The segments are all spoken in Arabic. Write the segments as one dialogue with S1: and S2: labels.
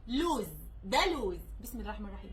S1: لوز. ده لوز. بسم الله الرحمن الرحيم.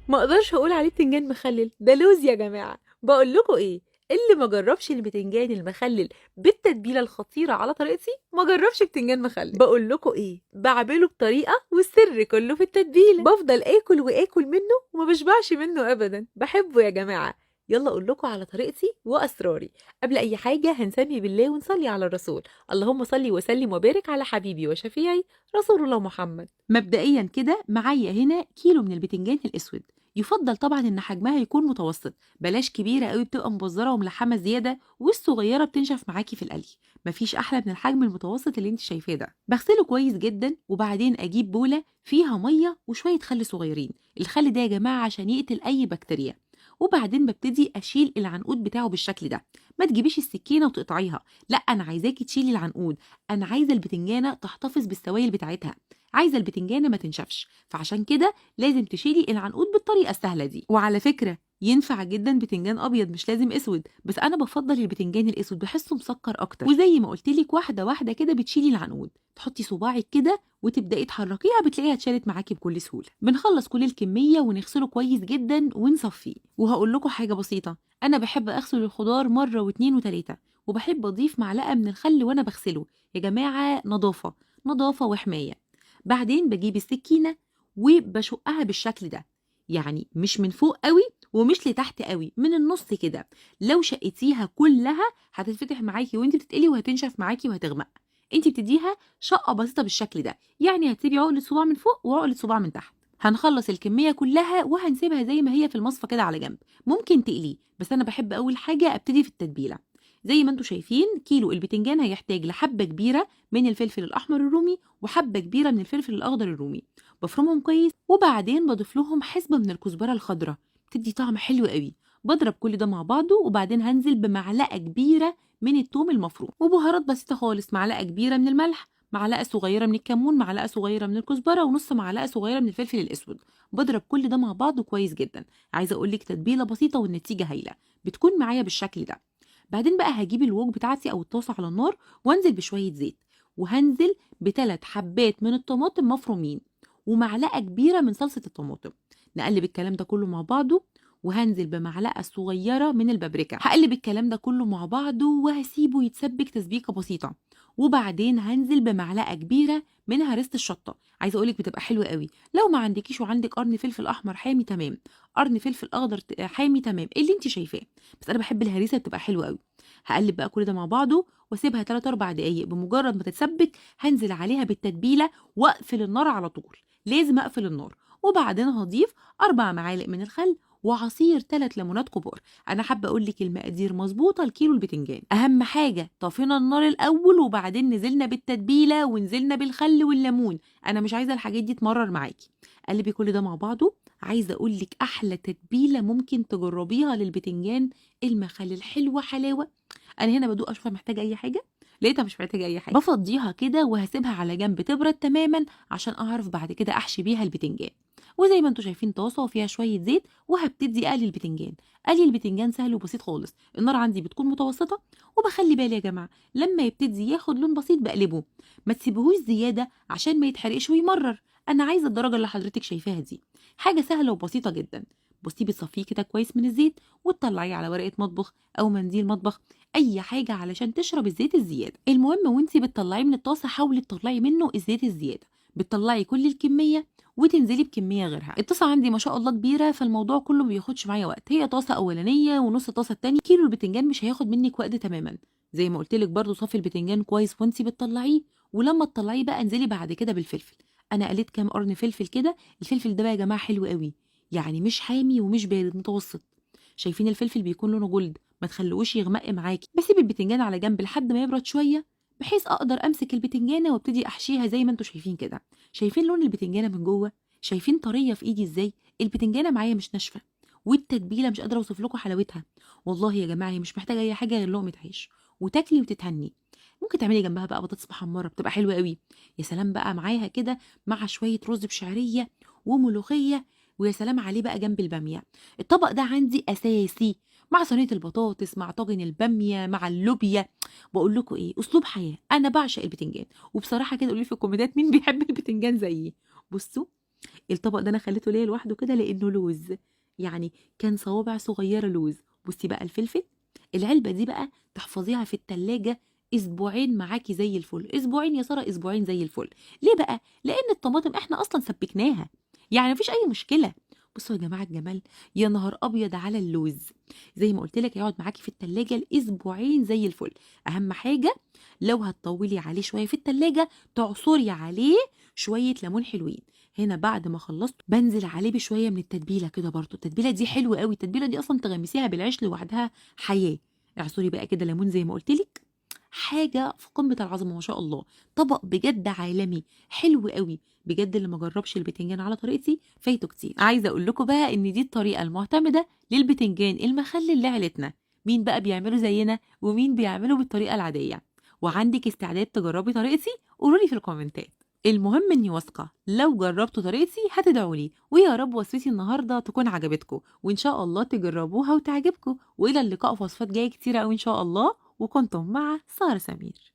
S2: ما اقدرش اقول عليه بتنجان مخلل، ده لوز يا جماعه. بقول لكم ايه، اللي ما جربش البتنجان المخلل بالتتبيله الخطيره على طريقتي ما جربش بتنجان مخلل. بقول لكم ايه، بعمله بطريقه والسر كله في التتبيله، بفضل اكل واكل منه وما بشبعش منه ابدا، بحبه يا جماعه. يلا اقول لكم على طريقتي واسراري. قبل اي حاجه هنسمي بالله ونصلي على الرسول. اللهم صل وسلم وبارك على حبيبي وشفيعي رسول الله محمد. مبدئيا كده معايا هنا كيلو من البتنجان الاسود. يفضل طبعا ان حجمها يكون متوسط، بلاش كبيره قوي بتبقى مبزره وملحمه زياده، والصغيره بتنشف معاكي في القلي. مفيش احلى من الحجم المتوسط اللي انت شايفاه ده. بغسله كويس جدا وبعدين اجيب بوله فيها ميه وشويه خل صغيرين. الخل ده يا جماعه عشان يقتل اي بكتيريا. وبعدين ببتدي اشيل العنقود بتاعه بالشكل ده. ما تجيبيش السكينه وتقطعيها، لا انا عايزاكي تشيلي العنقود. انا عايزه البتنجانه تحتفظ بالسوائل بتاعتها، عايزه البتنجانه ما تنشفش، فعشان كده لازم تشيلي العنقود بالطريقه السهله دي. وعلى فكره ينفع جدا بتنجان ابيض مش لازم اسود، بس انا بفضل البتنجان الاسود بحسه مسكر اكتر. وزي ما قلت لك واحده واحده كده بتشيلي العنقود، تحطي صباعك كده وتبداي تحركيها بتلاقيها اتشالت معاكي بكل سهوله. بنخلص كل الكميه ونغسله كويس جدا ونصفيه. وهقول لكم حاجه بسيطه، انا بحب اغسل الخضار مره واتنين وتلاته، وبحب اضيف معلقه من الخل وانا بغسله. يا جماعه نظافه، نظافه وحمايه. بعدين بجيب السكينه وبشقها بالشكل ده، يعني مش من فوق قوي ومش لتحت قوي، من النص كده. لو شقتيها كلها هتتفتح معاكي وانت بتتقلي وهتنشف معاكي وهتغمق. انت بتديها شقه بسيطه بالشكل ده، يعني هتسيبي عقله صباع من فوق وعقله صباع من تحت. هنخلص الكميه كلها وهنسيبها زي ما هي في المصفى كده على جنب. ممكن تقليه، بس انا بحب اول حاجه ابتدي في التتبيله. زي ما انتم شايفين كيلو البتنجان هيحتاج لحبه كبيره من الفلفل الاحمر الرومي وحبه كبيره من الفلفل الاخضر الرومي. بفرمهم كويس وبعدين بضيف لهم حسبه من الكزبره الخضراء، بتدي طعم حلو قوي. بضرب كل ده مع بعضه وبعدين هنزل بمعلقه كبيره من الثوم المفروم وبهارات بسيطه خالص، معلقه كبيره من الملح، معلقه صغيره من الكمون، معلقه صغيره من الكزبره، ونص معلقه صغيره من الفلفل الاسود. بضرب كل ده مع بعضه كويس جدا. عايزه اقول لك تتبيله بسيطه والنتيجه هايله، بتكون معايا بالشكل ده. بعدين بقى هجيب الوok بتاعتي او الطاسه على النار وانزل بشويه زيت، وهنزل بثلاث حبات من الطماطم مفرومين ومعلقه كبيره من صلصه الطماطم. نقلب الكلام ده كله مع بعضه، وهنزل بمعلقه صغيره من البابريكا. هقلب الكلام ده كله مع بعضه وهسيبه يتسبك تسبيكه بسيطه. وبعدين هنزل بمعلقه كبيره من هريسه الشطه. عايزه اقولك بتبقى حلوه قوي. لو ما عندكيش وعندك قرن فلفل احمر حامي تمام، قرن فلفل اخضر حامي تمام، اللي انت شايفاه، بس انا بحب الهريسه بتبقى حلوه قوي. هقلب بقى كل ده مع بعضه واسيبها 3 4 دقايق. بمجرد ما تتسبك هنزل عليها بالتتبيله واقفل النار على طول، لازم اقفل النار. وبعدين هضيف 4 معالق من الخل وعصير 3 ليمونات كبار. انا حابه اقول لك المقادير مظبوطه لكيلو البتنجان. اهم حاجه طفينا النار الاول وبعدين نزلنا بالتتبيله ونزلنا بالخل والليمون. انا مش عايزه الحاجات دي تمرر معاكي. قلبي كل ده مع بعضه. عايزه اقول لك احلى تتبيله ممكن تجربيها للبتنجان المخلل، حلوه حلاوه. انا هنا بدوق اشوفها محتاجه اي حاجه، لقيتها مش محتاجه اي حاجه، بفضيها كده وهسيبها على جنب تبرد تماما عشان اعرف بعد كده احشي بيها البتنجان. وزي ما انتم شايفين طاسه وفيها شويه زيت وهبتدي اقلي البتنجان. قلي البتنجان سهل وبسيط خالص. النار عندي بتكون متوسطه، وبخلي بالي يا جماعه لما يبتدي ياخد لون بسيط بقلبه. ما تسيبهوش زياده عشان ما يتحرقش ويمرر. انا عايزه الدرجه اللي حضرتك شايفاها دي. حاجه سهله وبسيطه جدا. بصي بتصفيه كده كويس من الزيت وتطلعيه على ورقه مطبخ او منديل مطبخ، اي حاجه علشان تشرب الزيت الزياده. المهم وانتي بتطلعيه من الطاسه حاولي تطلعي منه الزيت الزياده. بتطلعي كل الكميه وتنزلي بكميه غيرها. الطاسه عندي ما شاء الله كبيره، فالموضوع كله ما بياخدش معايا وقت. هي طاسه اولانيه ونص طاسه التانية. كيلو البتنجان مش هياخد منك وقت تماما. زي ما قلت لك برده صفي البتنجان كويس وانتي بتطلعيه، ولما تطلعيه بقى انزلي بعد كده بالفلفل. انا قليت كام قرن فلفل كده. الفلفل ده بقى يا جماعه حلو قوي، يعني مش حامي ومش بارد، متوسط. شايفين الفلفل بيكون لونه جولد، ما تخلوش يغمق معاكي. بسيب البتنجان على جنب لحد ما يبرد شويه، بحيث اقدر امسك البتنجانه وابتدي احشيها زي ما انتم شايفين كده. شايفين لون البتنجانه من جوه؟ شايفين طريه في ايدي ازاي؟ البتنجانه معايا مش ناشفه، والتتبيله مش قادره اوصف لكم حلاوتها. والله يا جماعه هي مش محتاجه اي حاجه غير لقمه عيش وتاكلي وتتهني. ممكن تعملي جنبها بقى بطاطس محمره بتبقى حلوه قوي. يا سلام بقى معاها كده مع شويه رز بشعريه وملوخيه، ويا سلام عليه بقى جنب الباميه. الطبق ده عندي اساسي مع صينيه البطاطس مع طاجن الباميه مع اللوبيا. بقول لكم ايه، اسلوب حياه. انا بعشق البتنجان، وبصراحه كده قولوا لي في الكومنتات مين بيحب البتنجان زيي. بصوا الطبق ده انا خليته ليا لوحده كده لانه لوز، يعني كان صوابع صغيره لوز. بصي بقى الفلفل، العلبه دي بقى تحفظيها في التلاجة اسبوعين معاكي زي الفل. اسبوعين يا ساره، اسبوعين زي الفل. ليه بقى؟ لان الطماطم احنا اصلا سبكناها، يعني مفيش اي مشكله. بصوا يا جماعه الجمال، يا نهار ابيض على اللوز. زي ما قلت لك هيقعد معاكي في التلاجة الاسبوعين زي الفل. اهم حاجه لو هتطولي عليه شويه في التلاجة تعصري عليه شويه ليمون حلوين. هنا بعد ما خلصت بنزل عليه بشويه من التتبيله كده، برضو التتبيله دي حلوه قوي. التتبيله دي اصلا تغمسيها بالعيش لوحدها حياه. اعصري بقى كده ليمون زي ما قلت لك، حاجه في قمه العظمه ما شاء الله. طبق بجد عالمي حلو قوي بجد. اللي ما جربش البتنجان على طريقتي فايته كتير. عايزه اقول لكم بقى ان دي الطريقه المعتمده للبتنجان المخلل لعيلتنا. مين بقى بيعملوا زينا ومين بيعملوا بالطريقه العاديه؟ وعندك استعداد تجربي طريقتي؟ قولولي في الكومنتات. المهم اني واثقه لو جربتوا طريقتي هتدعولي، ويا رب وصفتي النهارده تكون عجبتكم، وان شاء الله تجربوها وتعجبكم. والى اللقاء في وصفات جايه كتيره قوي ان شاء الله. وكنتم مع ساره سمير.